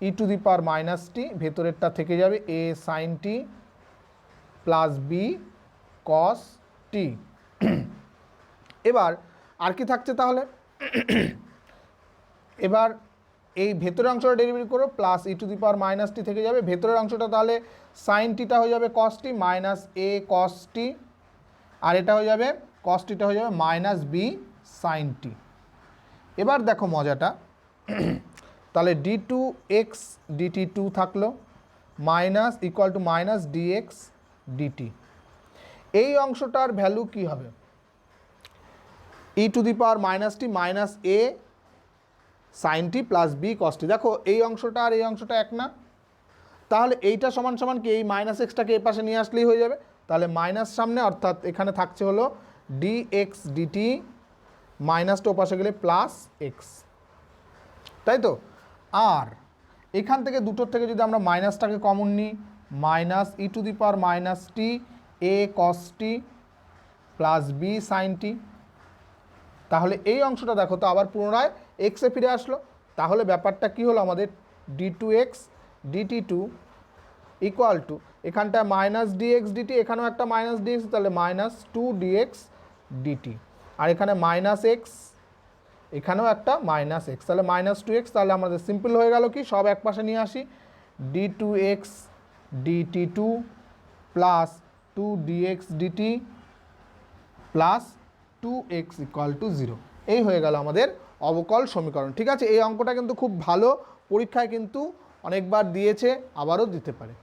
e to the power minus t, ভেতরেরটা থেকে যাবে A sine t plus B cos t. এবার আর কি থাকছে তাহলে, এবার এই ভেতরের অংশটা ডেরিভেটিভ করো, plus e to the power minus t থেকে যাবে, ভেতরের অংশটা তাহলে সাইন টিটা হয়ে যাবে কস টি মাইনাস এ কস টি, আর এটা হয়ে যাবে কস টিটা হয়ে যাবে মাইনাস বি সাইন টি। এবার দেখো মজাটা, তাহলে d two x DT two থাকলো minus equal to minus dx dt. এই অংশটার ভ্যালু কি হবে, e to the power minus t minus A sine t plus B cos t. দেখো এই অংশটা আর এই অংশটা এক না, তাহলে এইটা সমান সমান কি, এই মাইনাস এক্সটাকে এ পাশে নিয়ে আসলেই হয়ে যাবে, তাহলে মাইনাস সামনে, অর্থাৎ এখানে থাকছে হলো ডি এক্স ডিটি, মাইনাসটা ও পাশে গেলে প্লাস এক্স, তাই তো। আর এখান থেকে দুটোর থেকে যদি আমরা মাইনাসটাকে কমন নিই, minus e to the power minus t A cos t plus B sine t. তাহলে এই অংশটা দেখো তো আবার পুনরায় এক্সে ফিরে আসলো, তাহলে ব্যাপারটা কি হলো আমাদের, D two x DT two equal to এখানটায় মাইনাস ডিএক্স ডিটি, এখানেও একটা মাইনাস ডিএক্স, তাহলে মাইনাস টু ডিএক্স ডিটি, আর এখানে মাইনাস এক্স, এখানেও একটা মাইনাস এক্স, তাহলে মাইনাস টু এক্স। তাহলে আমাদের সিম্পল হয়ে গেল কি, সব এক পাশে নিয়ে আসি, D two x DT two plus two D X D T plus two X equal to zero. এই হয়ে গেল আমাদের অবকল সমীকরণ। ঠিক আছে, এই অঙ্কটা কিন্তু খুব ভালো, পরীক্ষায় কিন্তু অনেকবার দিয়েছে, আবারও দিতে পারে।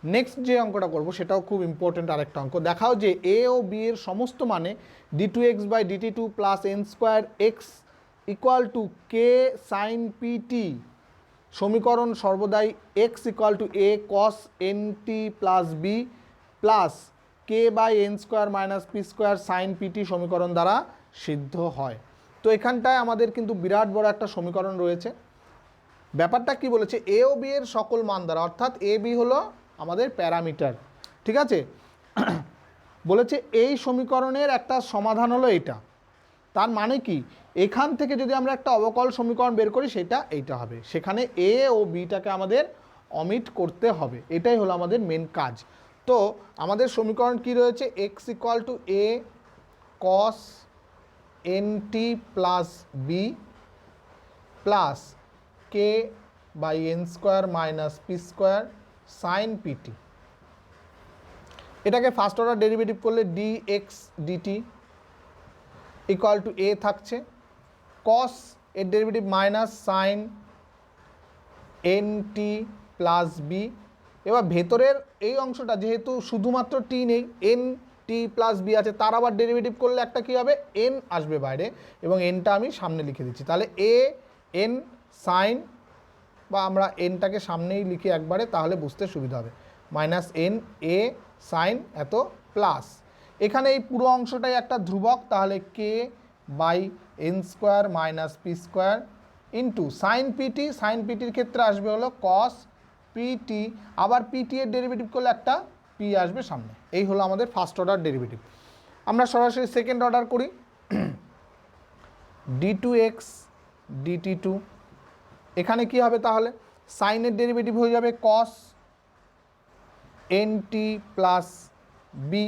নেক্সট যে অঙ্কটা করব সেটাও খুব ইম্পর্টেন্ট আরেকটা অঙ্ক। দেখাও যে এ ও বি এর সমস্ত মানে D two X by D T two plus N square X equal to K sine P T সমীকরণ সর্বদাই X equal to A cos N T plus B plus K by N square minus P square sine P T সমীকরণ দ্বারা সিদ্ধ হয়। তো এখানটায় আমাদের কিন্তু বিরাট বড় একটা সমীকরণ রয়েছে। ব্যাপারটা কি বলেছে, এ ও বি এর সকল মান দ্বারা, অর্থাৎ এ বি হলো আমাদের প্যারামিটার। ঠিক আছে, বলেছে এই সমীকরণের একটা সমাধান হলো এটা। তার মানে কি, এখান থেকে যদি আমরা একটা অবকল সমীকরণ বের করি সেটা এইটা হবে, সেখানে এ ও বিটাকে আমাদের অমিট করতে হবে, এটাই হলো আমাদের মেন কাজ। তো আমাদের সমীকরণ কি রয়েছে, x equal to A cos N T plus B plus K by N square minus P square sine pt. এটাকে ফার্স্ট অর্ডার ডেরিভেটিভ করলে d x dt equal to A থাকছে, কস এর ডেরিভেটিভ মাইনাস সাইন এন টি প্লাস বি। এবার ভেতরের এই অংশটা যেহেতু শুধুমাত্র টি নেই, এন টি প্লাস বি আছে, তার আবার ডেরিভেটিভ করলে একটা কী হবে, এন আসবে বাইরে, এবং এনটা আমি সামনে লিখে দিচ্ছি। তাহলে এ এন সাইন, বা আমরা এনটাকে সামনেই লিখে একবারে, তাহলে বুঝতে সুবিধা হবে, মাইনাস এন এ সাইন এত প্লাস, এখানে এই পুরো অংশটাই একটা ধ্রুবক, তাহলে k by N square minus P square into sine pt, sine পিটির ক্ষেত্রে আসবে হলো কস পিটি, আবার পিটি এর ডেরিভেটিভ করলে একটা পি আসবে সামনে। এই হলো আমাদের ফার্স্ট অর্ডার ডেরিভেটিভ। আমরা সরাসরি সেকেন্ড অর্ডার করি, D two x DT two, এখানে কি হবে তাহলে, সাইনের ডেরিভেটিভ হয়ে যাবে cos N T plus B,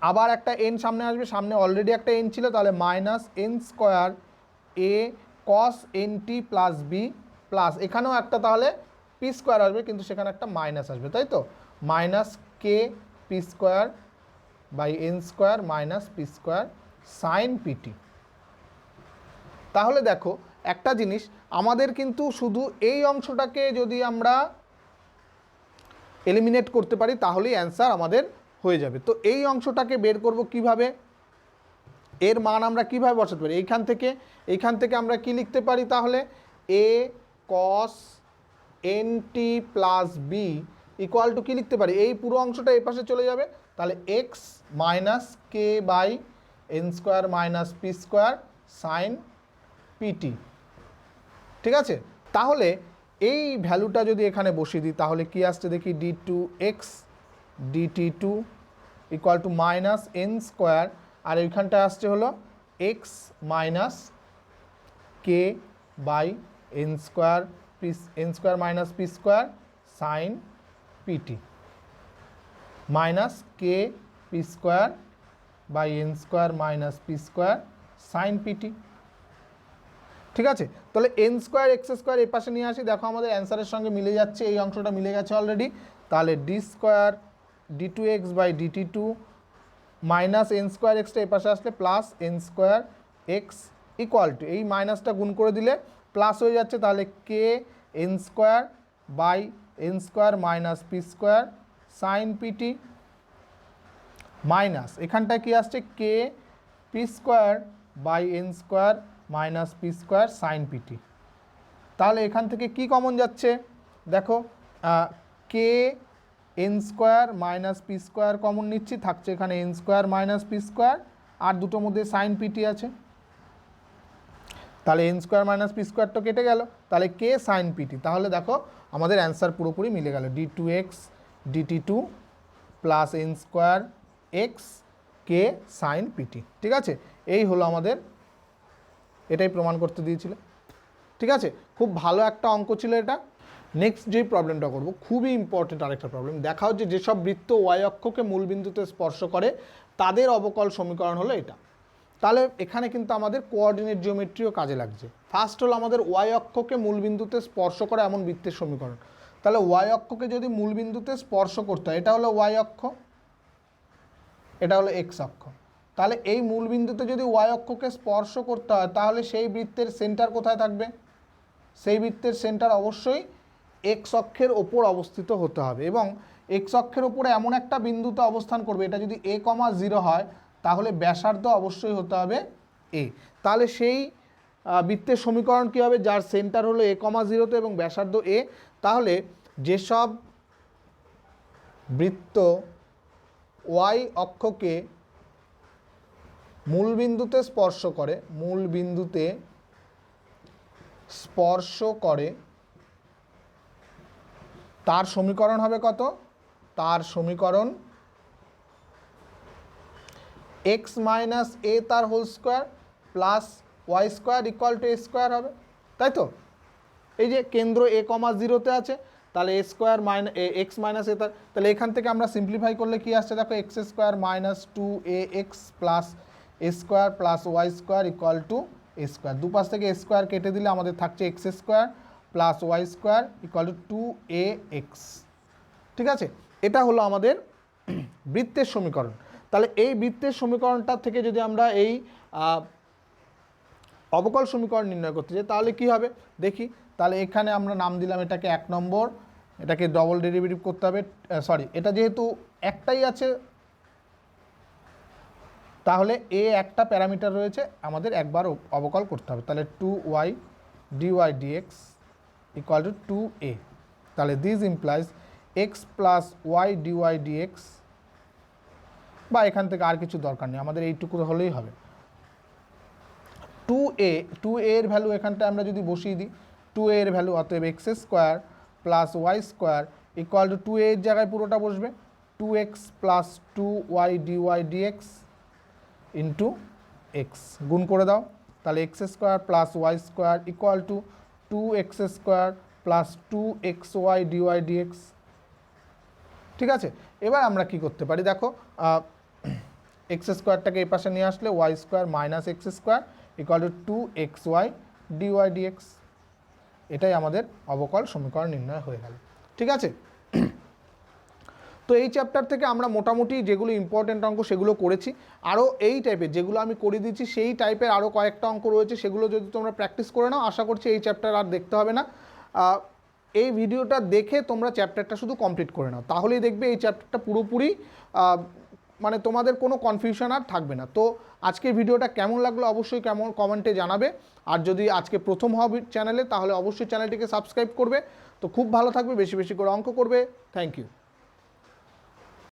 আবার একটা এন সামনে আসবে, সামনে অলরেডি একটা এন ছিল, তাহলে minus N square A cos N T plus B plus এখানেও একটা তাহলে পি স্কোয়ার আসবে, কিন্তু সেখানে একটা মাইনাস আসবে, তাই তো, minus K P square by N square minus P square sine P T. তাহলে দেখো একটা জিনিস, আমাদের কিন্তু শুধু এই অংশটাকে যদি আমরা এলিমিনেট করতে পারি তাহলেই অ্যান্সার আমাদের হয়ে যাবে। তো এই অংশটাকে বের করব কিভাবে, এর মান আমরা কিভাবে বসাতে পারি, এইখান থেকে আমরা কি লিখতে পারি, তাহলে A cos N T plus B equal to কী লিখতে পারি, এই পুরো অংশটা এই পাশে চলে যাবে, তাহলে X minus K by N square minus P square sine PT. ঠিক আছে, তাহলে এই ভ্যালুটা যদি এখানে বসিয়ে দিই তাহলে কি আসছে দেখি, d two x DT two equal to minus N square, আর এইখানটা আসছে হলো x minus K by N square n square minus P square sine PT minus K P square by N square minus P square sine PT. ঠিক আছে, তাহলে এন স্কোয়ার এক্স স্কোয়ার এই পাশে নিয়ে আসি, দেখো আমাদের অ্যান্সারের সঙ্গে মিলে যাচ্ছে, এই অংশটা মিলে গেছে অলরেডি। তাহলে D square D two X by D T two minus N square এক্সটা এই পাশে আসলে plus N square X equal to এই মাইনাসটা গুণ করে দিলে প্লাস হয়ে যাচ্ছে, তাহলে K N square by N square minus P square sine PT minus এখানটায় কী আসছে K P square by N square minus P square sine P T. তাহলে এখান থেকে কি কমন যাচ্ছে দেখো, K N square minus P square common নিচ্ছি, থাকছে এখানে n square minus P square আর দুটোর মধ্যে সাইন পিটি আছে, তাহলে n square minus P square তো কেটে গেল, তাহলে কে সাইন পিটি। তাহলে দেখো আমাদের অ্যান্সার পুরোপুরি মিলে গেল, d two x DT two plus N square x k sine PT. ঠিক আছে, এই হলো আমাদের, এটাই প্রমাণ করতে দিয়েছিল। ঠিক আছে, খুব ভালো একটা অঙ্ক ছিল এটা। নেক্সট যে প্রবলেমটা করব খুবই ইম্পর্টেন্ট আরেকটা প্রবলেম। দেখা হচ্ছে যেসব বৃত্ত ওয়াই অক্ষকে মূলবিন্দুতে স্পর্শ করে তাদের অবকল সমীকরণ হলো এটা। তাহলে এখানে কিন্তু আমাদের কোঅর্ডিনেট জিওমেট্রিও কাজে লাগছে। ফার্স্ট হলো আমাদের ওয়াই অক্ষকে মূলবিন্দুতে স্পর্শ করে এমন বৃত্তের সমীকরণ। তাহলে ওয়াই অক্ষকে যদি মূলবিন্দুতে স্পর্শ করতে হয়, এটা হলো ওয়াই অক্ষ, এটা হলো এক্স অক্ষ, তাহলে এই মূলবিন্দুতে যদি ওয়াই অক্ষকে স্পর্শ করতে হয় তাহলে সেই বৃত্তের সেন্টার কোথায় থাকবে? সেই বৃত্তের সেন্টার অবশ্যই এক্স অক্ষের ওপর অবস্থিত হতে হবে এবং এক্স অক্ষের ওপরে এমন একটা বিন্দুতে অবস্থান করবে, এটা যদি এ কমা 0 হয় তাহলে ব্যাসার্ধ অবশ্যই হতে হবে এ। তাহলে সেই বৃত্তের সমীকরণ কী হবে? যার সেন্টার হলো এ কমা 0তে এবং ব্যাসার্ধ এ। তাহলে যেসব বৃত্ত ওয়াই অক্ষকে মূলবিন্দুতে স্পর্শ করে, মূলবিন্দুতে স্পর্শ করে তার সমীকরণ হবে কত? তার সমীকরণ এক্স মাইনাস এ তার whole square plus Y square equal to A square হবে, তাই তো? এই যে কেন্দ্র এ কমা 0তে আছে, তাহলে এ square minus x minus A তার, তাহলে এখান থেকে আমরা সিম্পলিফাই করলে কি আসছে দেখো, x square minus 2ax plus a square plus Y square equal to A square. দুপাশ থেকে এ স্কোয়ার কেটে দিলে আমাদের থাকছে x square plus Y square equal to 2ax। ঠিক আছে, এটা হলো আমাদের বৃত্তের সমীকরণ। তাহলে এই বৃত্তের সমীকরণটা থেকে যদি আমরা এই অবকল সমীকরণ নির্ণয় করতে চাই তাহলে কি হবে দেখি। তাহলে এখানে আমরা নাম দিলাম এটাকে 1 নম্বর, এটাকে ডবল ডেরিভেটিভ করতে হবে, সরি এটা যেহেতু একটাই আছে তাহলে এ একটা প্যারামিটার রয়েছে, আমাদের একবার অবকল করতে হবে। তাহলে 2y dy dx equal to 2a। তাহলে this implies x plus Y D Y D X, বা এখান থেকে আর কিছু দরকার নেই, আমাদের এইটুকু হলেই হবে। 2a এর ভ্যালু এখানটা আমরা যদি বসিয়ে দিই, 2a এর ভ্যালু অতএব X square plus Y square equal to 2a এর জায়গায় পুরোটা বসবে 2x প্লাস 2y D Y D X into X, গুণ করে দাও। তাহলে X square plus Y square equal to 2x square plus 2xy dy D X. ঠিক আছে, এবার আমরা কি করতে পারি দেখো, এক্স স্কোয়ারটাকে এই পাশে নিয়ে আসলে y square minus x square equal to 2xy dy dx. এটাই আমাদের অবকল সমীকরণ নির্ণয় হয়ে গেল। ঠিক আছে, তো এই চ্যাপ্টার থেকে আমরা মোটামুটি যেগুলো ইম্পর্টেন্ট অঙ্ক সেগুলো করেছি। আরও এই টাইপের যেগুলো আমি করে দিচ্ছি সেই টাইপের আরও কয়েকটা অঙ্ক রয়েছে, সেগুলো যদি তোমরা প্র্যাকটিস করে নাও আশা করছি এই চ্যাপ্টার আর দেখতে হবে না। এই ভিডিওটা দেখে তোমরা চ্যাপ্টারটা শুধু কমপ্লিট করে নাও, তাহলেই দেখবে এই চ্যাপ্টারটা পুরোপুরি মানে তোমাদের কোনো কনফিউশন আর থাকবে না। তো আজকের ভিডিওটা কেমন লাগলো অবশ্যই কমেন্টে জানাবে, আর যদি আজকে প্রথম হবে চ্যানেলে তাহলে অবশ্যই চ্যানেলটিকে সাবস্ক্রাইব করবে। তো খুব ভালো থাকবে, বেশি বেশি করে অঙ্ক করবে। Thank you.